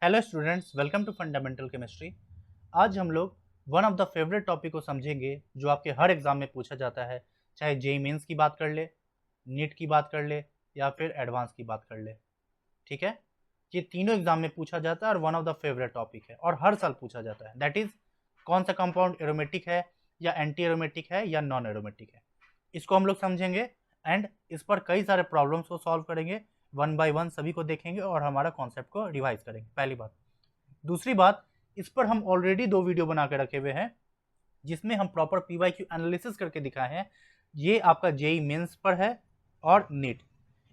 Hello students, welcome to fundamental chemistry. आज हम लोग one of the favourite topic को समझेंगे जो आपके हर एग्जाम में पूछा जाता है, चाहे जेईई मेंस की बात कर ले, नीट की बात कर ले या फिर एडवांस की बात कर ले। ठीक है, ये तीनों एग्जाम में पूछा जाता है और one of the favourite topic है और हर साल पूछा जाता है। दैट इज कौन सा कंपाउंड एरोमेटिक है या एंटी एरोमेटिक है या नॉन एरोमेटिक है। इसको हम लोग समझेंगे एंड इस पर कई सारे प्रॉब्लम्स को सॉल्व करेंगे, वन बाय वन सभी को देखेंगे और हमारा कॉन्सेप्ट को रिवाइज करेंगे। पहली बात। दूसरी बात, इस पर हम ऑलरेडी 2 वीडियो बना के रखे हुए हैं जिसमें हम प्रॉपर पीवाईक्यू एनालिसिस करके दिखाए हैं। ये आपका जेईई मेंस पर है और नीट,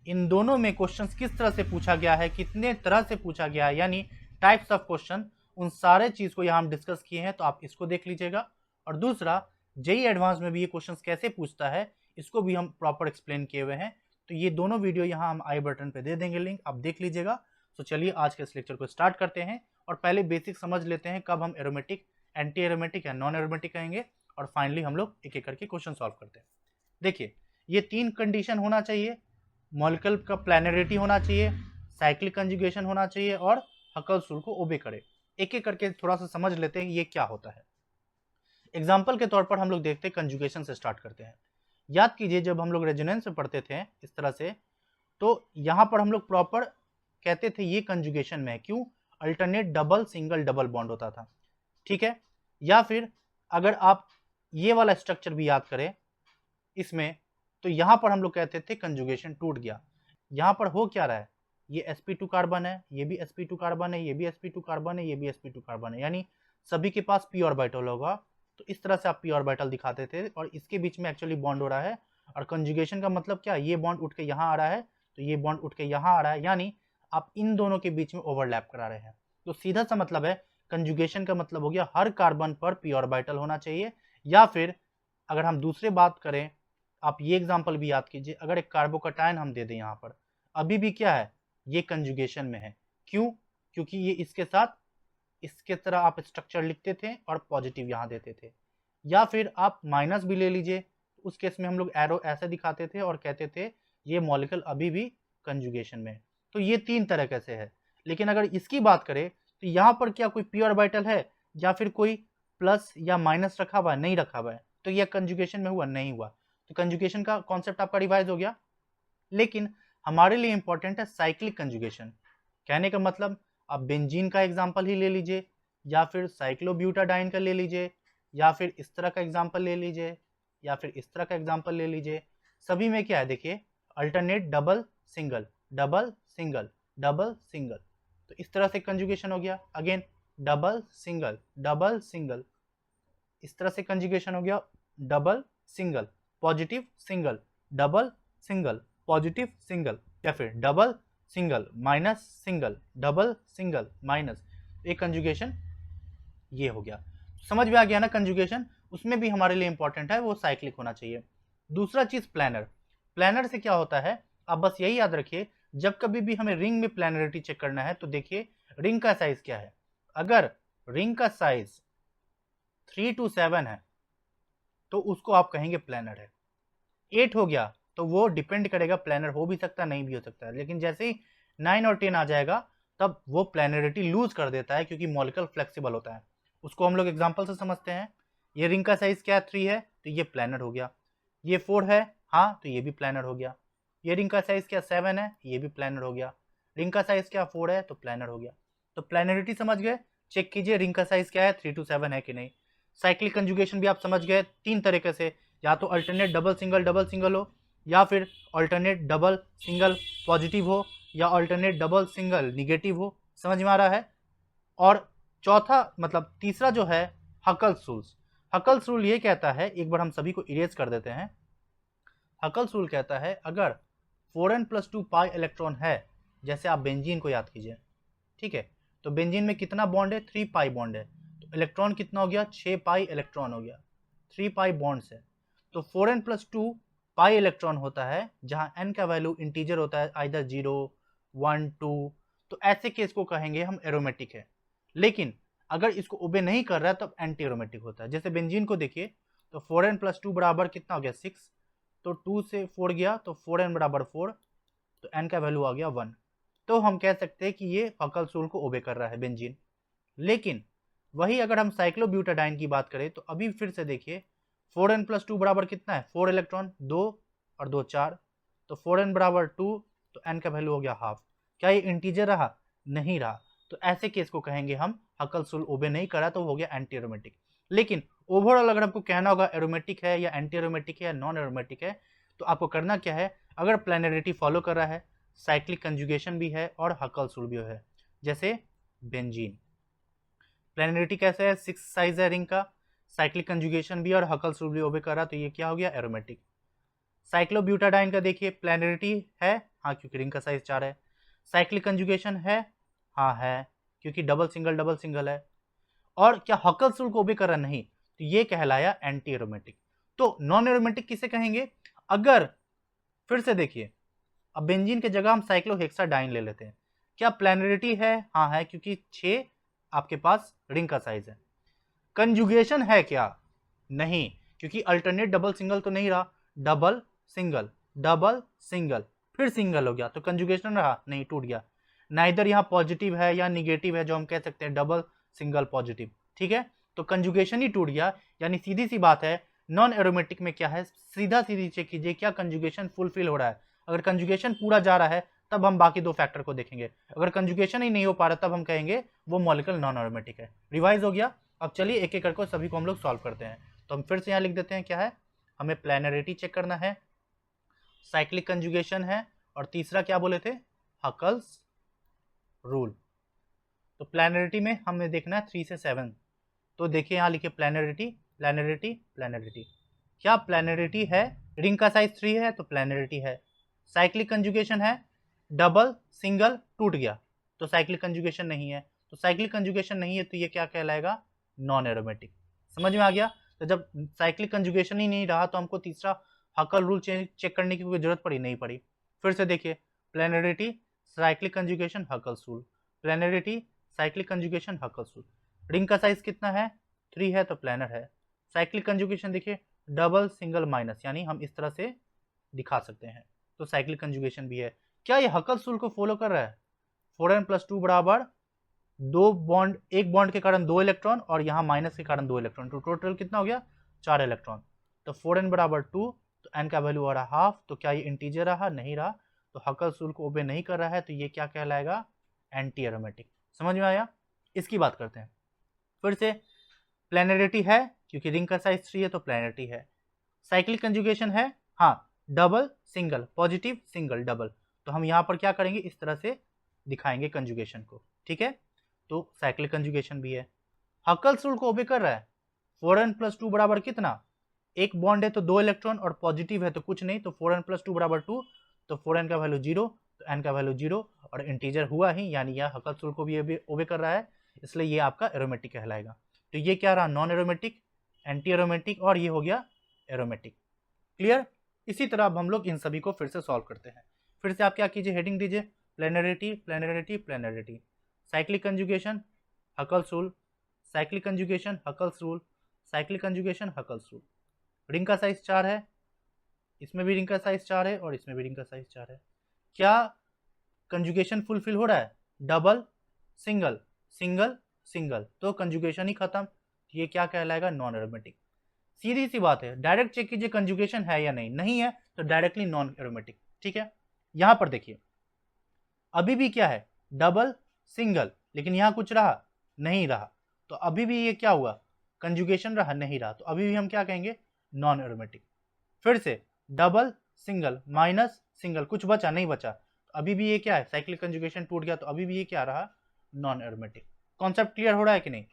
इन दोनों में क्वेश्चंस किस तरह से पूछा गया है, कितने तरह से पूछा गया है, यानी टाइप्स ऑफ क्वेश्चन, उन सारे चीज को यहाँ हम डिस्कस किए हैं, तो आप इसको देख लीजिएगा। और दूसरा, जेईई एडवांस में भी ये क्वेश्चंस कैसे पूछता है इसको भी हम प्रॉपर एक्सप्लेन किए हुए हैं। तो ये दोनों वीडियो यहाँ हम आई बटन पे दे देंगे लिंक, आप देख लीजिएगा। तो चलिए आज के इस लेक्चर को स्टार्ट करते हैं और पहले बेसिक समझ लेते हैं कब हम एरोमेटिक, एंटी एरोमेटिक या नॉन एरोमेटिक कहेंगे, और फाइनली हम लोग एक एक करके क्वेश्चन सॉल्व करते हैं। देखिए, ये 3 कंडीशन होना चाहिए, मॉलिक्यूल का प्लैनरिटी होना चाहिए, साइक्लिक कंजुगेशन होना चाहिए और हकल्स रूल को ओबे करे। एक एक करके थोड़ा सा समझ लेते हैं ये क्या होता है। एग्जाम्पल के तौर पर हम लोग देखते हैं, कंजुगेशन से स्टार्ट करते हैं। याद कीजिए, जब हम लोग रेजोनेंस में पढ़ते थे इस तरह से, तो यहाँ पर हम लोग प्रॉपर कहते थे ये कंजुगेशन में है। क्यों? Alternate double single double bond होता था। ठीक है, या फिर अगर आप ये वाला स्ट्रक्चर भी याद करें इसमें, तो यहाँ पर हम लोग कहते थे कंजुगेशन टूट गया। यहाँ पर हो क्या रहा है, ये sp2 कार्बन है, ये भी sp2 कार्बन है, ये भी sp2 कार्बन है, ये भी sp2 कार्बन है, यानी सभी के पास p ऑर्बिटल होगा। तो इस तरह से आप p ऑर्बिटल दिखाते थे और इसके बीच में एक्चुअली बॉन्ड हो रहा है। और कंजुगेशन का मतलब क्या, ये बॉन्ड उठ के यहाँ आ रहा है तो ये बॉन्ड उठ के यहाँ आ रहा है, यानी आप इन दोनों के बीच में ओवरलैप करा रहे हैं। तो सीधा सा मतलब है, कंजुगेशन का मतलब हो गया हर कार्बन पर p ऑर्बिटल होना चाहिए। या फिर अगर हम दूसरे बात करें, आप ये एग्जांपल भी याद कीजिए, अगर एक कार्बोकटायन हम दे दें यहाँ पर, अभी भी क्या है, ये कंजुगेशन में है। क्यों? क्योंकि ये इसके साथ इसके तरह आप स्ट्रक्चर लिखते थे और पॉजिटिव यहाँ देते थे। या फिर आप माइनस भी ले लीजिए, उस केस में हम लोग एरो ऐसे दिखाते थे और कहते थे ये मॉलिक्यूल अभी भी कंजुगेशन में। तो ये 3 तरह कैसे है। लेकिन अगर इसकी बात करें तो यहाँ पर क्या कोई p ऑर्बिटल है या फिर कोई प्लस या माइनस रखा हुआ है? नहीं रखा हुआ है, तो यह कंजुगेशन में हुआ नहीं हुआ। तो कंजुगेशन का कॉन्सेप्ट आपका रिवाइज हो गया। लेकिन हमारे लिए इंपॉर्टेंट है साइक्लिक कंजुगेशन। कहने का मतलब, आप बेंजीन का एग्जांपल ही ले लीजिए, या फिर साइक्लोब्यूटाडाइन का ले लीजिए, या फिर इस तरह का एग्जांपल ले लीजिए, या फिर इस तरह का एग्जांपल ले लीजिए। सभी में क्या है, देखिए, alternate double single double single double single, तो इस तरह से कंजुगेशन हो गया। अगेन डबल सिंगल, इस तरह से कंजुगेशन हो गया। Double single positive single, double single positive single, या फिर double single minus single, double single minus. एक कंजुगेशन ये हो गया। समझ में आ गया ना कंजुगेशन? उसमें भी हमारे लिए इंपॉर्टेंट है वो साइक्लिक होना चाहिए। दूसरा चीज प्लानर। प्लानर से क्या होता है, आप बस यही याद रखिए, जब कभी भी हमें रिंग में प्लानरिटी चेक करना है तो देखिए रिंग का साइज क्या है। अगर रिंग का साइज 3 to 7 है तो उसको आप कहेंगे प्लानर है। 8 हो गया तो वो डिपेंड करेगा, प्लानर हो भी सकता है नहीं भी हो सकता है। लेकिन जैसे ही 9 और 10 आ जाएगा तब वो प्लानरिटी लूज कर देता है, क्योंकि मॉलिक्यूल फ्लेक्सिबल होता है। उसको हम लोग एग्जांपल से समझते हैं। ये रिंग का साइज क्या है, 3 है तो ये प्लानर हो गया। ये 4 है, हाँ, तो ये भी प्लानर हो गया। ये रिंग का साइज क्या 7 है, ये भी प्लानर हो गया। रिंग का साइज क्या 4 है तो प्लानर हो गया। तो प्लानरिटी समझ गए। चेक कीजिए रिंग का साइज क्या है, 3 to 7 है कि नहीं। साइक्लिक कंजुगेशन भी आप समझ गए 3 तरीके से, या तो अल्टरनेट डबल सिंगल हो, या फिर अल्टरनेट डबल सिंगल पॉजिटिव हो, या अल्टरनेट डबल सिंगल निगेटिव हो। समझ में आ रहा है? और चौथा मतलब तीसरा जो है हकल्स रूल्स। हकल्स रूल ये कहता है, एक बार हम सभी को इरेज कर देते हैं। हकल्स रूल कहता है अगर 4n+2 पाई इलेक्ट्रॉन है, जैसे आप बेंजीन को याद कीजिए, ठीक है, तो बेंजीन में कितना बॉन्ड है, 3 पाई बॉन्ड है, तो इलेक्ट्रॉन कितना हो गया, 6 पाई इलेक्ट्रॉन हो गया। 3 पाई बॉन्ड्स है तो 4n+2 पाई इलेक्ट्रॉन होता है, जहाँ n का वैल्यू इंटीजर होता है, आइदर 0, 1, 2, तो ऐसे केस को कहेंगे हम एरोमेटिक है। लेकिन अगर इसको ओबे नहीं कर रहा है तब एंटी एरोमेटिक होता है। जैसे बेंजीन को देखिए, तो 4n+2 बराबर कितना हो गया, 6, तो 2 से 4 गया तो 4n बराबर 4, तो n का वैल्यू आ गया 1। तो हम कह सकते हैं कि ये हकल्स रूल को ओबे कर रहा है बेंजीन। लेकिन वही अगर हम साइक्लोब्यूटाडाइन की बात करें तो अभी फिर से देखिए 4n+2 बराबर कितना है, 4 इलेक्ट्रॉन, 2 और 2 4, तो 4n बराबर 2, तो n का वैल्यू हो गया हाफ। क्या ये इंटीजर रहा? नहीं रहा। तो ऐसे केस को कहेंगे हम हकल्स रूल ओबे नहीं करा, तो हो गया एंटी एरोमेटिक। लेकिन ओवरऑल अगर आपको कहना होगा एरोमेटिक है या एंटी एरोमेटिक है या नॉन एरोमेटिक है, तो आपको करना क्या है, अगर प्लेनरिटी फॉलो कर रहा है, साइक्लिक कंजुगेशन भी है और हकल्स रूल भी है, जैसे बेंजीन प्लेनरिटी कैसे है, 6 साइज है रिंग का, साइक्लिक कंजुगेशन भी और हकल्स रूल भी ओबे कर रहा, तो ये क्या हो गया, एरोमेटिक। साइक्लोब्यूटाडाइन का देखिए प्लेनरिटी है, हाँ क्योंकि रिंग का साइज 4 है, साइक्लिक कंजुगेशन है, हाँ है क्योंकि डबल सिंगल है, और क्या हकल्स रूल को ओबे कर रहा, नहीं, तो ये कहलाया एंटी एरोमेटिक। तो नॉन एरोमेटिक किसे कहेंगे, अगर फिर से देखिए अब बेंजीन के जगह हम साइक्लोहेक्साडाइन ले लेते हैं, क्या प्लेनरिटी है, हाँ है क्योंकि 6 आपके पास रिंग का साइज है। कंजुगेशन है क्या, नहीं, क्योंकि अल्टरनेट डबल सिंगल तो नहीं रहा, डबल सिंगल फिर सिंगल हो गया, तो कंजुगेशन रहा नहीं, टूट गया। ना इधर यहाँ पॉजिटिव है या निगेटिव है, जो हम कह सकते हैं डबल सिंगल पॉजिटिव, ठीक है, तो कंजुगेशन ही टूट गया। यानी सीधी सी बात है, नॉन एरोमेटिक में क्या है, सीधा सीधी चेक कीजिए क्या कंजुगेशन फुलफिल हो रहा है। अगर कंजुगेशन पूरा जा रहा है तब हम बाकी दो फैक्टर को देखेंगे, अगर कंजुगेशन ही नहीं हो पा रहा तब हम कहेंगे वो मॉलिक्यूल नॉन एरोमेटिक है। रिवाइज हो गया। अब चलिए एक एक करके सभी को हम लोग सॉल्व करते हैं। तो हम फिर से यहाँ लिख देते हैं क्या है, हमें प्लेनरिटी चेक करना है, साइक्लिक कंजुगेशन है, और तीसरा क्या बोले थे, हकल्स रूल। तो प्लेनरिटी में हमें देखना है 3 से 7, तो देखिए यहाँ लिखे प्लेनरिटी प्लेनरिटी प्लेनरिटी, क्या प्लेनरिटी है, रिंग का साइज 3 है तो प्लेनरिटी है। साइक्लिक कंजुगेशन है, डबल सिंगल टूट गया, तो साइक्लिक कंजुगेशन नहीं है, तो साइक्लिक कंजुगेशन नहीं है तो ये क्या कहलाएगा, नॉन एरोमेटिक। समझ में आ गया। तो जब साइक्लिक कंजुगेशन ही नहीं रहा तो हमको तीसरा हकल रूल चेक करने की कोई जरूरत पड़ी नहीं पड़ी। फिर से देखिए planarity cyclic conjugation Huckel's rule, planarity cyclic conjugation Huckel's rule. Ring का साइज कितना है, 3 है तो प्लेनर है। साइक्लिक कंजुगेशन देखिए डबल सिंगल माइनस, यानी हम इस तरह से दिखा सकते हैं, तो साइक्लिक कंजुगेशन भी है। क्या ये हकल्स रूल को फॉलो कर रहा है, 4n+2 बराबर दो बॉन्ड, एक बॉन्ड के कारण 2 इलेक्ट्रॉन और यहाँ माइनस के कारण 2 इलेक्ट्रॉन, तो टोटल कितना हो गया, 4 इलेक्ट्रॉन। तो 4n बराबर 2, तो n का वैल्यू आ रहा हाफ, तो क्या ये इंटीजर रहा, नहीं रहा, तो हकल्स रूल को ओबे नहीं कर रहा है, तो ये क्या कहलाएगा, एंटी एरोमेटिक। समझ में आया। इसकी बात करते हैं फिर से। प्लेनरिटी है क्योंकि रिंग का साइज 3 है तो प्लेनरिटी है। साइक्लिक कंजुगेशन है, हाँ, double single positive single double, तो हम यहाँ पर क्या करेंगे, इस तरह से दिखाएंगे कंजुगेशन को, ठीक है, तो साइक्लिक कंजुगेशन भी है। हकल्स रूल को ओबे कर रहा है, 4n+2 बराबर कितना, एक बॉन्ड है तो 2 इलेक्ट्रॉन और पॉजिटिव है तो कुछ नहीं, तो 4n+2 बराबर 2, तो 4n का वैल्यू 0, तो n का वैल्यू 0 और इंटीजर हुआ ही, यानी यह हकल्स रूल को भी ओबे कर रहा है, इसलिए ये आपका एरोमेटिक कहलाएगा। तो ये क्या रहा, नॉन एरोमेटिक, एंटी एरोमेटिक, और ये हो गया एरोमेटिक। क्लियर। इसी तरह अब हम लोग इन सभी को फिर से सॉल्व करते हैं। फिर से आप क्या कीजिए, हेडिंग दीजिए, planarity planarity planarity, cyclic conjugation Huckel's rule, cyclic conjugation Huckel's rule, cyclic conjugation Huckel's rule. Ring का साइज 4 है, इसमें भी रिंग का साइज 4 है और इसमें भी रिंग का साइज 4 है। क्या कंजुगेशन फुलफिल हो रहा है, डबल सिंगल सिंगल सिंगल, तो कंजुगेशन ही खत्म, ये क्या कहलाएगा, नॉन एरोमेटिक। सीधी सी बात है, डायरेक्ट चेक कीजिए कंजुगेशन है या नहीं, नहीं है तो डायरेक्टली नॉन एरोमेटिक, ठीक है। यहां पर देखिए अभी भी क्या है, डबल सिंगल, लेकिन यहां कुछ रहा नहीं रहा, तो अभी भी ये क्या हुआ, कंजुगेशन रहा नहीं रहा, तो अभी भी हम क्या कहेंगे, नॉन एरोमेटिक। फिर से डबल सिंगल माइनस सिंगल, कुछ बचा नहीं बचा, तो अभी भी ये क्या है, साइक्लिक कंजुगेशन टूट गया, तो अभी भी ये क्या रहा, नॉन एरोमेटिक। कॉन्सेप्ट क्लियर हो रहा है कि नहीं।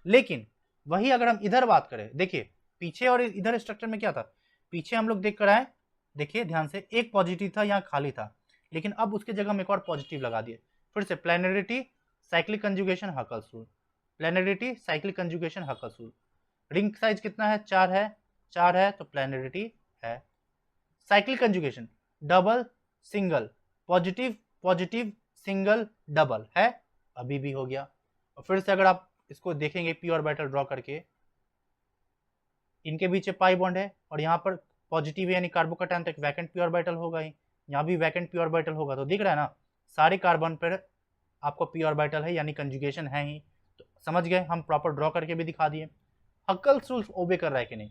लेकिन वही अगर हम इधर बात करें, देखिए पीछे और इधर स्ट्रक्चर में क्या था, पीछे हम लोग देख कर आए, देखिए ध्यान से, एक पॉजिटिव था यहाँ खाली था, लेकिन अब उसके जगह हम एक और पॉजिटिव लगा दिए। फिर से planarity cyclic conjugation Huckel's rule, planarity cyclic conjugation Huckel's rule. Ring size कितना है, 4 है, 4 है तो प्लेनरिटी है। Cyclic conjugation double single positive positive single double है, अभी भी हो गया। और फिर से अगर आप इसको देखेंगे पी ऑर्बिटल ड्रॉ करके, इनके बीच पाई बॉन्ड है और यहाँ पर पॉजिटिव है, यानी कार्बोकैटायन, तो एक वैकेंट पी ऑर्बिटल होगा ही, यहाँ भी वैकेंट पी ऑर्बिटल होगा, तो दिख रहा है ना, सारे कार्बन पर आपको p ऑर्बिटल है यानी कंजुगेशन है ही, तो समझ गए, हम प्रॉपर ड्रॉ करके भी दिखा दिए। हकल्स रूल ओबे कर रहा है कि नहीं?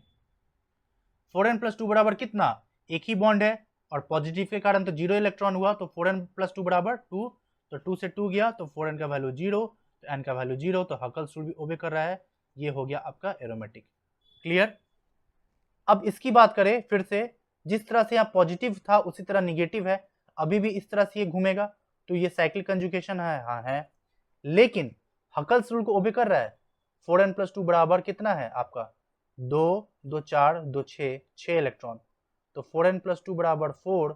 4n+2 बराबर कितना? एक ही बॉन्ड है और पॉजिटिव के कारण तो 0 इलेक्ट्रॉन हुआ, तो 4n+2 बराबर 2, तो 2 से 2 गया तो 4n का वैल्यू 0, तो n का वैल्यू 0, तो हकल्स रूल भी ओबे कर रहा है। ये हो गया आपका एरोमेटिक। क्लियर? अब इसकी बात करें फिर से, जिस तरह से यहाँ पॉजिटिव था उसी तरह निगेटिव है, अभी भी इस तरह से ये घूमेगा, तो ये साइक्लिक कंजुगेशन है, हाँ है, लेकिन हकल्स रूल को ओबे कर रहा है। 4n+2 बराबर कितना है आपका? 2, 2 4, 2 6, 6 इलेक्ट्रॉन, तो 4n+2 बराबर 4,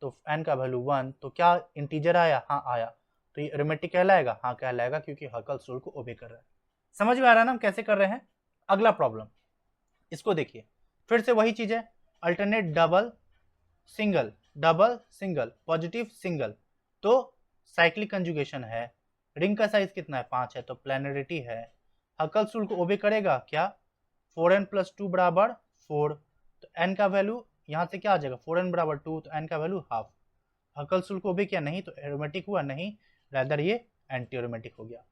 तो n का वैल्यू 1, तो क्या इंटीजर आया? हाँ आया, तो ये एरोमेटिक कहलाएगा? हाँ कहलाएगा, क्योंकि हकल्स रूल को ओबे कर रहा है। समझ में आ रहा है ना हम कैसे कर रहे हैं? अगला प्रॉब्लम, इसको देखिए, फिर से वही चीज है, alternate double single, double single, positive single, तो साइक्लिक कंजुगेशन है, रिंग का साइज कितना है? 5 है, तो प्लैनरिटी है, हकल्स रूल को ओबे करेगा क्या? 4n+2 बराबर 4, तो n का वैल्यू यहाँ से क्या आ जाएगा? 4n बराबर 2, तो n का वैल्यू हाफ, हकल्स रूल को ओबे किया नहीं, तो एरोमेटिक हुआ नहीं, रादर ये एंटी एरोमेटिक हो गया।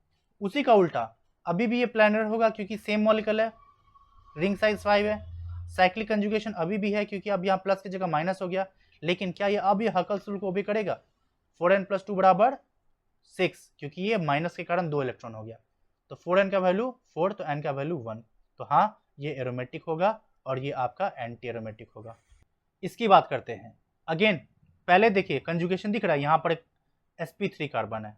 उसी का उल्टा, अभी भी ये प्लैनर होगा क्योंकि सेम मॉलिक्यूल है, रिंग साइज 5 है, साइक्लिक कंजुगेशन अभी भी है क्योंकि अब यहाँ प्लस की जगह माइनस हो गया, लेकिन क्या ये अब ये हकल्स रूल को ओबे करेगा? 4n+2 बराबर 6, क्योंकि ये माइनस के कारण 2 इलेक्ट्रॉन हो गया, तो 4n का वैल्यू 4, तो n का वैल्यू 1, तो हाँ ये एरोमेटिक होगा और ये आपका एंटी एरोमेटिक होगा। इसकी बात करते हैं अगेन, पहले देखिए कंजुगेशन दिख रहा है, यहाँ पर एक sp3 कार्बन है,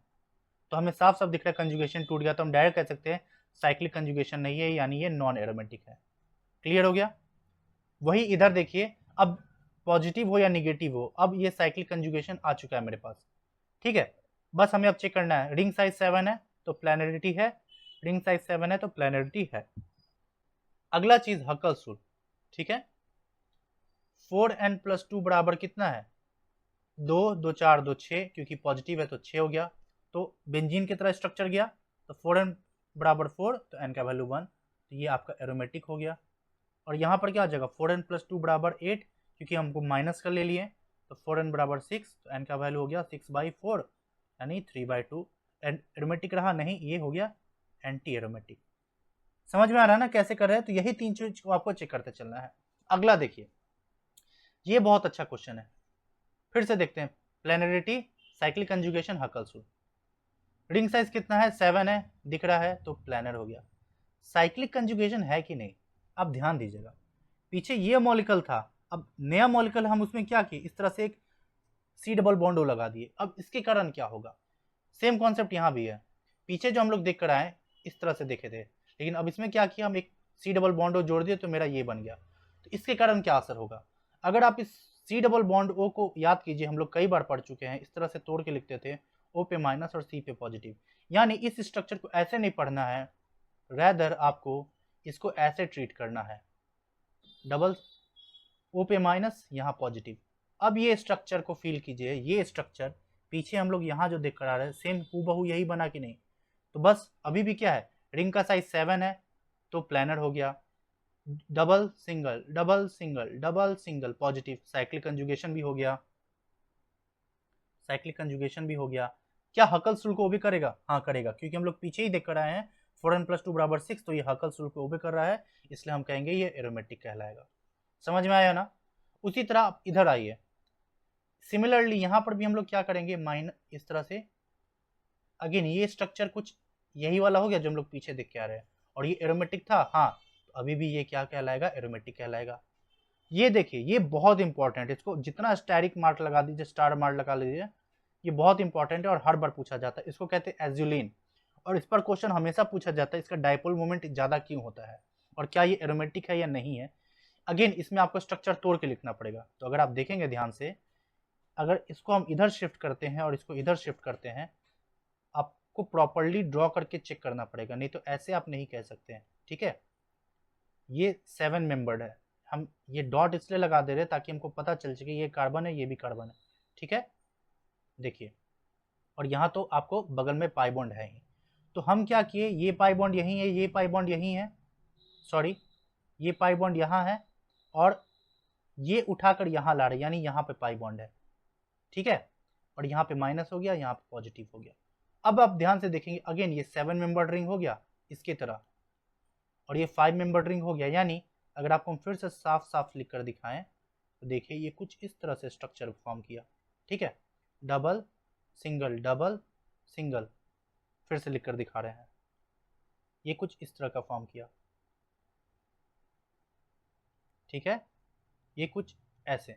तो हमें साफ साफ दिख रहा है कंजुगेशन टूट गया, तो हम डायरेक्ट कह सकते हैं साइक्लिक कंजुगेशन नहीं है, यानी ये नॉन एरोमेटिक है। क्लियर हो गया? वही इधर देखिए, अब पॉजिटिव हो या निगेटिव हो, अब ये साइक्लिक कंजुगेशन आ चुका है मेरे पास, ठीक है, बस हमें अब चेक करना है, रिंग साइज 7 है तो प्लैनरिटी है, रिंग साइज 7 है तो प्लैनरिटी है। अगला चीज हकल्स रूल, ठीक है, 4n+2 बराबर कितना है? 2, 2 4, 2 6, क्योंकि पॉजिटिव है तो 6 हो गया, तो बेंजीन की तरह स्ट्रक्चर गया, तो 4n बराबर 4, तो n का वैल्यू 1, तो ये आपका एरोमेटिक हो गया। और यहाँ पर क्या आ जाएगा? 4n+2 बराबर 8, क्योंकि हमको माइनस कर ले लिए, तो 4n बराबर 6, तो n का वैल्यू हो गया 6/4, यानी 3/2, एरोमेटिक रहा नहीं, ये हो गया एंटी एरोमेटिक। समझ में आ रहा है ना कैसे कर रहे हैं? तो यही 3 चीज को आपको चेक करते चलना है। अगला देखिए, ये बहुत अच्छा क्वेश्चन है, फिर से देखते हैं, planarity, cyclic conjugation, Huckel's rule, ring size कितना है? 7 है, दिख रहा है, तो प्लैनर हो गया। साइक्लिक कंजुगेशन है कि नहीं, आप ध्यान दीजिएगा, पीछे ये मॉलिक्यूल था, अब नया मॉलिक्यूल हम उसमें क्या किए, इस तरह से एक सी डबल बॉन्ड लगा दिए, अब इसके कारण क्या होगा? सेम कॉन्सेप्ट यहाँ भी है, पीछे जो हम लोग देख कर आए इस तरह से देखे थे, लेकिन अब इसमें क्या किया, हम एक सी डबल बॉन्ड जोड़ दिए, तो मेरा ये बन गया, तो इसके कारण क्या असर होगा? अगर आप इस सी डबल बॉन्ड ओ को याद कीजिए, हम लोग कई बार पढ़ चुके हैं, इस तरह से तोड़ के लिखते थे, ओ पे माइनस और सी पे पॉजिटिव, यानी इस स्ट्रक्चर को ऐसे नहीं पढ़ना है, रैदर आपको इसको ऐसे ट्रीट करना है, डबल ओ पे माइनस, यहाँ पॉजिटिव। अब ये स्ट्रक्चर को फील कीजिए, ये स्ट्रक्चर पीछे हम लोग यहाँ जो देख कर आ रहे हैं सेम हूबहू यही बना कि नहीं? तो बस अभी भी क्या है, रिंग का साइज 7 है तो प्लैनर हो गया, double single, double single, double single, positive, cyclic conjugation भी हो गया, साइक्लिक कंजुगेशन भी हो गया। क्या हकल्स रूल को ओबे करेगा? हाँ करेगा, क्योंकि हम लोग पीछे ही देख कर आए हैं 4n+2 बराबर 6, तो ये हकल्स रूल को ओबे कर रहा है, इसलिए हम कहेंगे ये एरोमेटिक कहलाएगा। समझ में आया ना? उसी तरह आप इधर आइए, सिमिलरली यहाँ पर भी हम लोग क्या करेंगे, माइन इस तरह से, अगेन ये स्ट्रक्चर कुछ यही वाला हो गया जो हम लोग पीछे देख के आ रहे हैं, और ये एरोमेटिक था, हाँ, तो अभी भी ये क्या कहलाएगा, एरोमेटिक कहलाएगा। ये देखिए, ये बहुत इंपॉर्टेंट है, इसको जितना स्टैरिक मार्क लगा दीजिए, स्टार मार्क लगा लीजिए, ये बहुत इंपॉर्टेंट है और हर बार पूछा जाता है, इसको कहते हैं एजुलिन, और इस पर क्वेश्चन हमेशा पूछा जाता है, इसका डायपोल मोमेंट ज्यादा क्यों होता है और क्या ये एरोमेटिक है या नहीं है। अगेन इसमें आपको स्ट्रक्चर तोड़ के लिखना पड़ेगा, तो अगर आप देखेंगे ध्यान से, अगर इसको हम इधर शिफ्ट करते हैं और इसको इधर शिफ्ट करते हैं, आपको प्रॉपरली ड्रॉ करके चेक करना पड़ेगा, नहीं तो ऐसे आप नहीं कह सकते हैं, ठीक है। ये 7 मेंबर्ड है, हम ये डॉट इसलिए लगा दे रहे हैं ताकि हमको पता चल सके ये कार्बन है, ये भी कार्बन है, ठीक है। देखिए, और यहाँ तो आपको बगल में पाई बॉन्ड है ही, तो हम क्या किए, ये पाई बॉन्ड यहीं है, ये पाई बॉन्ड यहीं है, सॉरी ये पाई बॉन्ड यहाँ है, और ये उठाकर यहाँ ला रहे, यानी यहाँ पे पाई बॉन्ड है, ठीक है। और यहाँ पे माइनस हो गया, यहाँ पे पॉजिटिव हो गया। अब आप ध्यान से देखेंगे अगेन ये 7 मेंबर्ड रिंग हो गया इसके तरह, और ये 5 मेंबर्ड रिंग हो गया। यानी अगर आपको हम फिर से साफ साफ लिख कर दिखाएं तो देखिए ये कुछ इस तरह से स्ट्रक्चर फॉर्म किया, ठीक है, डबल सिंगल, फिर से लिख कर दिखा रहे हैं, ये कुछ इस तरह का फॉर्म किया, ठीक है, ये कुछ ऐसे,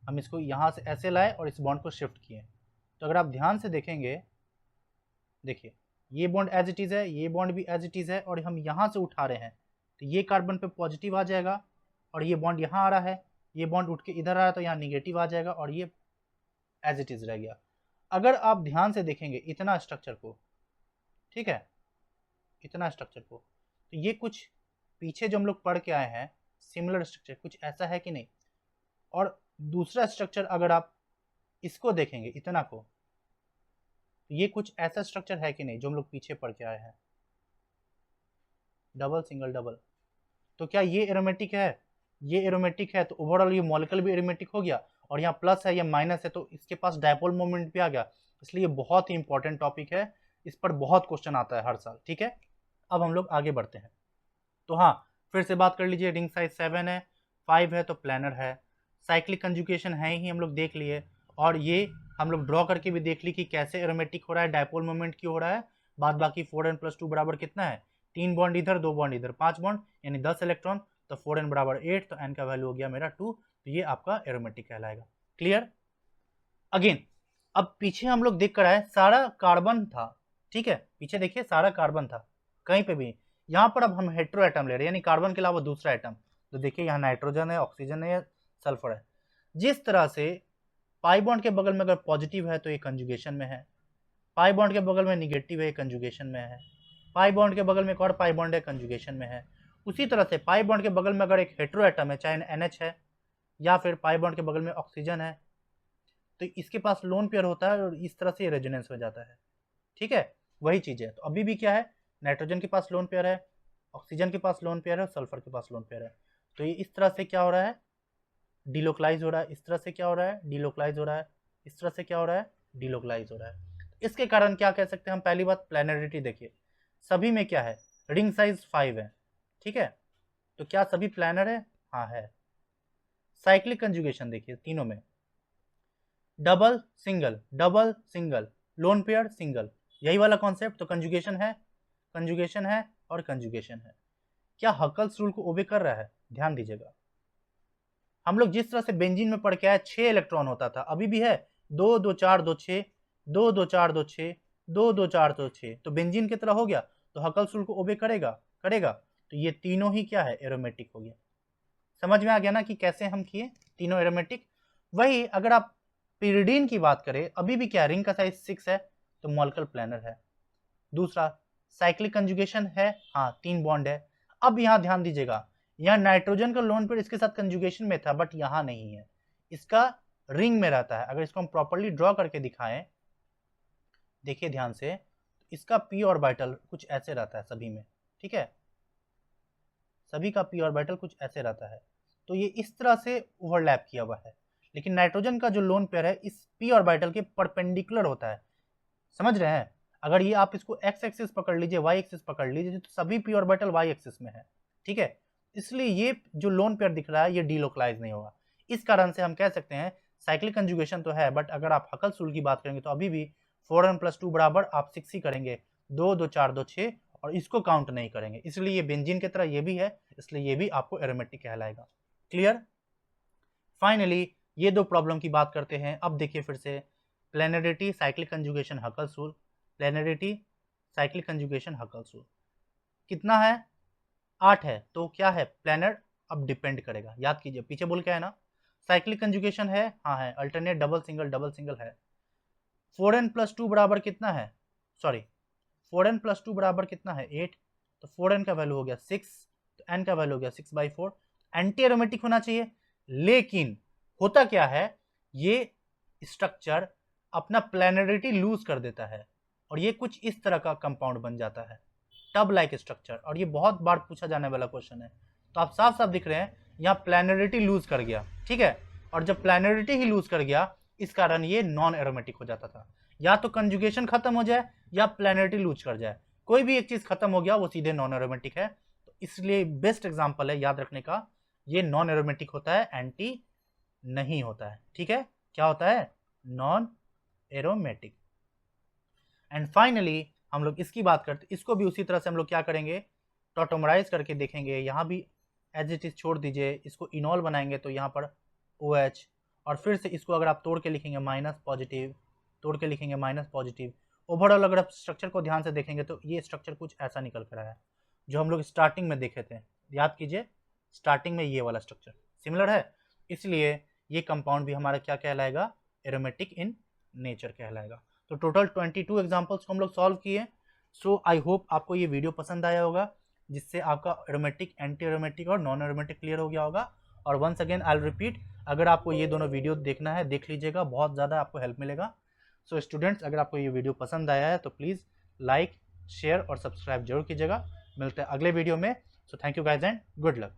हम इसको यहाँ से ऐसे लाए और इस बॉन्ड को शिफ्ट किए। तो अगर आप ध्यान से देखेंगे, देखिए ये बॉन्ड एज इट इज़ है, ये बॉन्ड भी एज इट इज़ है, और हम यहाँ से उठा रहे हैं तो ये कार्बन पे पॉजिटिव आ जाएगा, और ये बॉन्ड यहाँ आ रहा है, ये बॉन्ड उठ के इधर आ रहा है तो यहाँ निगेटिव आ जाएगा, और ये एज इट इज़ रह गया। अगर आप ध्यान से देखेंगे इतना स्ट्रक्चर को, ठीक है, इतना स्ट्रक्चर को, तो ये कुछ पीछे जो हम लोग पढ़ के आए हैं सिमिलर स्ट्रक्चर कुछ ऐसा है कि नहीं। और दूसरा स्ट्रक्चर अगर आप इसको देखेंगे इतना को, तो ये कुछ ऐसा स्ट्रक्चर है कि नहीं जो हम लोग पीछे पढ़ के आए हैं, डबल सिंगल डबल। तो क्या ये एरोमेटिक है? ये एरोमेटिक है तो ओवरऑल ये मॉलिक्यूल भी एरोमेटिक हो गया, और यहाँ प्लस है या माइनस है तो इसके पास डायपोल मोमेंट भी आ गया। इसलिए बहुत ही इंपॉर्टेंट टॉपिक है, इस पर बहुत क्वेश्चन आता है हर साल, ठीक है। अब हम लोग आगे बढ़ते हैं। तो हाँ, फिर से बात कर लीजिए, रिंग साइज 7 है, 5 है तो प्लानर है, साइक्लिक कंजुगेशन है ही हम लोग देख लिए, और ये हम लोग ड्रॉ करके भी देख ली कि कैसे एरोमेटिक हो रहा है, डायपोल मोमेंट क्यों हो रहा है। बाद बाकी 4n+2 बराबर कितना है, 3 बॉन्ड इधर 2 बॉन्ड इधर, 5 बॉन्ड यानी 10 इलेक्ट्रॉन, तो 4n बराबर 8, तो n का वैल्यू हो गया मेरा 2, तो ये आपका एरोमेटिक कहलाएगा। क्लियर? अगेन अब पीछे हम लोग देख कर आए सारा कार्बन था, ठीक है, पीछे देखिए सारा कार्बन था, कहीं पे भी। यहाँ पर अब हम हेट्रो एटम ले रहे हैं, यानी कार्बन के अलावा दूसरा एटम। तो देखिए यहाँ नाइट्रोजन है, ऑक्सीजन है, सल्फर है। जिस तरह से पाई बॉन्ड के बगल में अगर पॉजिटिव है तो ये कंजुगेशन में है, पाई बॉन्ड के बगल में निगेटिव है, कंजुगेशन में है, पाई बॉन्ड के बगल में एक और पाई बॉन्ड है, कंजुगेशन में है। उसी तरह से पाई बॉन्ड के बगल में अगर एक हेट्रो एटम है, चाहे NH है, या फिर पाई बॉन्ड के बगल में ऑक्सीजन है, तो इसके पास लोन पेयर होता है और इस तरह से रेजोनेंस हो जाता है, ठीक है, वही चीज़ है। तो अभी भी क्या है, नाइट्रोजन के पास लोन पेयर है, ऑक्सीजन के पास लोन पेयर है, सल्फर के पास लोन पेयर है। तो ये इस तरह से क्या हो रहा है, डिलोकलाइज हो रहा है, इस तरह से क्या हो रहा है, डिलोकलाइज हो रहा है, इस तरह से क्या हो रहा है, डिलोकलाइज हो रहा है। इसके कारण क्या कह सकते हैं हम, पहली बात प्लैनरिटी देखिए, सभी में क्या है, रिंग साइज 5 है, ठीक है, तो क्या सभी प्लानर है? हाँ है। साइक्लिक कंजुगेशन देखिए तीनों में, double single, lone pair single, यही वाला कॉन्सेप्ट। तो कंजुगेशन है और कंजुगेशन है। क्या हकल्स रूल को ओबे कर रहा है? ध्यान दीजिएगा, हम लोग जिस तरह से बेंजीन में पढ़ के आए 6 इलेक्ट्रॉन होता था, अभी भी है 2 2 4 2 6, 2 2 4 2 6, 2 2 4 2 6, तो बेंजीन की तरह हो गया, तो हकल्स रूल को ओबे करेगा। तो ये तीनों ही क्या है, एरोमेटिक हो गया। समझ में आ गया ना कि कैसे हम किए, तीनों एरोमेटिक। वही अगर आप पिरिडीन की बात करें, अभी भी क्या, रिंग का साइज 6 है तो मॉलिक्यूलर प्लानर है। दूसरा साइक्लिक कंजुगेशन है, हाँ 3 बॉन्ड है। अब यहाँ ध्यान दीजिएगा, यहाँ नाइट्रोजन का लोन पेयर इसके साथ कंजुगेशन में था, बट यहाँ नहीं है, इसका रिंग में रहता है। अगर इसको हम प्रॉपर्ली ड्रॉ करके दिखाएं, देखिए ध्यान से, इसका पी ऑर्बिटल कुछ ऐसे रहता है सभी में, ठीक है, सभी का पी ऑर्बिटल कुछ ऐसे रहता है। तो ये इस तरह से ओवरलैप किया हुआ है, लेकिन नाइट्रोजन का जो लोन पेयर है इस पी ऑर्बिटल के परपेंडिकुलर होता है। समझ रहे हैं? अगर ये आप इसको एक्स एक्सिस पकड़ लीजिए, वाई एक्सिस पकड़ लीजिए, तो सभी पी ऑर्बिटल वाई एक्सिस में है, ठीक है। इसलिए ये जो लोन पेयर दिख रहा है ये डीलोकलाइज नहीं होगा। इस कारण से हम कह सकते हैं साइक्लिक कंजुगेशन तो है, बट अगर आप हकल्स रूल की बात करेंगे तो अभी भी 4n+2 बराबर आप 6 ही करेंगे, 2 2 4 2 6, और इसको काउंट नहीं करेंगे। इसलिए ये बेंजीन की तरह ये भी है, इसलिए ये भी आपको एरोमेटिक कहलाएगा। क्लियर? फाइनली ये दो प्रॉब्लम की बात करते हैं। अब देखिए फिर से, planarity cyclic conjugation Huckel's rule, planarity cyclic conjugation Huckel's rule कितना है, 8 है, तो क्या है, प्लेनर अब डिपेंड करेगा। याद कीजिए पीछे बोल क्या है ना, साइक्लिक कंजुगेशन है, हाँ है, अल्टरनेट डबल सिंगल है। 4n+2 बराबर कितना है, सॉरी 4n+2 बराबर कितना है, 8, तो 4n का वैल्यू हो गया 6, तो n का वैल्यू हो गया 6/4। एंटी एरोमेटिक होना चाहिए, लेकिन होता क्या है, ये स्ट्रक्चर अपना प्लेनरिटी लूज कर देता है और ये कुछ इस तरह का कंपाउंड बन जाता है, टब लाइक स्ट्रक्चर। और ये बहुत बार पूछा जाने वाला क्वेश्चन है। तो आप साफ साफ दिख रहे हैं यहाँ प्लेनरिटी लूज कर गया, ठीक है, और जब प्लेनरिटी ही लूज कर गया इस कारण ये नॉन एरोमेटिक हो जाता था। या तो कंजुगेशन खत्म हो जाए या प्लैनरिटी लूज कर जाए, कोई भी एक चीज खत्म हो गया वो सीधे नॉन एरोमेटिक है। तो इसलिए बेस्ट एग्जांपल है याद रखने का, ये नॉन एरोमेटिक होता है, एंटी नहीं होता है। ठीक है, क्या होता है? Non aromatic. एंड फाइनली हम लोग इसकी बात करते, इसको भी उसी तरह से हम लोग क्या करेंगे, टॉटोमराइज करके देखेंगे। यहाँ भी एज इट इज छोड़ दीजिए, इसको इनॉल बनाएंगे तो यहाँ पर OH, और फिर से इसको अगर आप तोड़ के लिखेंगे माइनस पॉजिटिव, तोड़ के लिखेंगे माइनस पॉजिटिव। ओवरऑल अगर आप स्ट्रक्चर को ध्यान से देखेंगे तो ये स्ट्रक्चर कुछ ऐसा निकल कर आया है जो हम लोग स्टार्टिंग में देखे थे। याद कीजिए, स्टार्टिंग में ये वाला स्ट्रक्चर सिमिलर है, इसलिए ये कंपाउंड भी हमारा क्या कहलाएगा? एरोमेटिक इन नेचर कहलाएगा। तो टोटल 22 एग्जाम्पल्स को हम लोग सॉल्व किए। सो आई होप आपको ये वीडियो पसंद आया होगा, जिससे आपका एरोमेटिक, एंटी एरोमेटिक और नॉन एरोमेटिक क्लियर हो गया होगा। और once again I will repeat, अगर आपको ये दोनों वीडियो देखना है देख लीजिएगा, बहुत ज़्यादा आपको हेल्प मिलेगा। सो स्टूडेंट्स, अगर आपको ये वीडियो पसंद आया है तो प्लीज़ लाइक, शेयर और सब्सक्राइब जरूर कीजिएगा। मिलते हैं अगले वीडियो में। So thank you guys and good luck.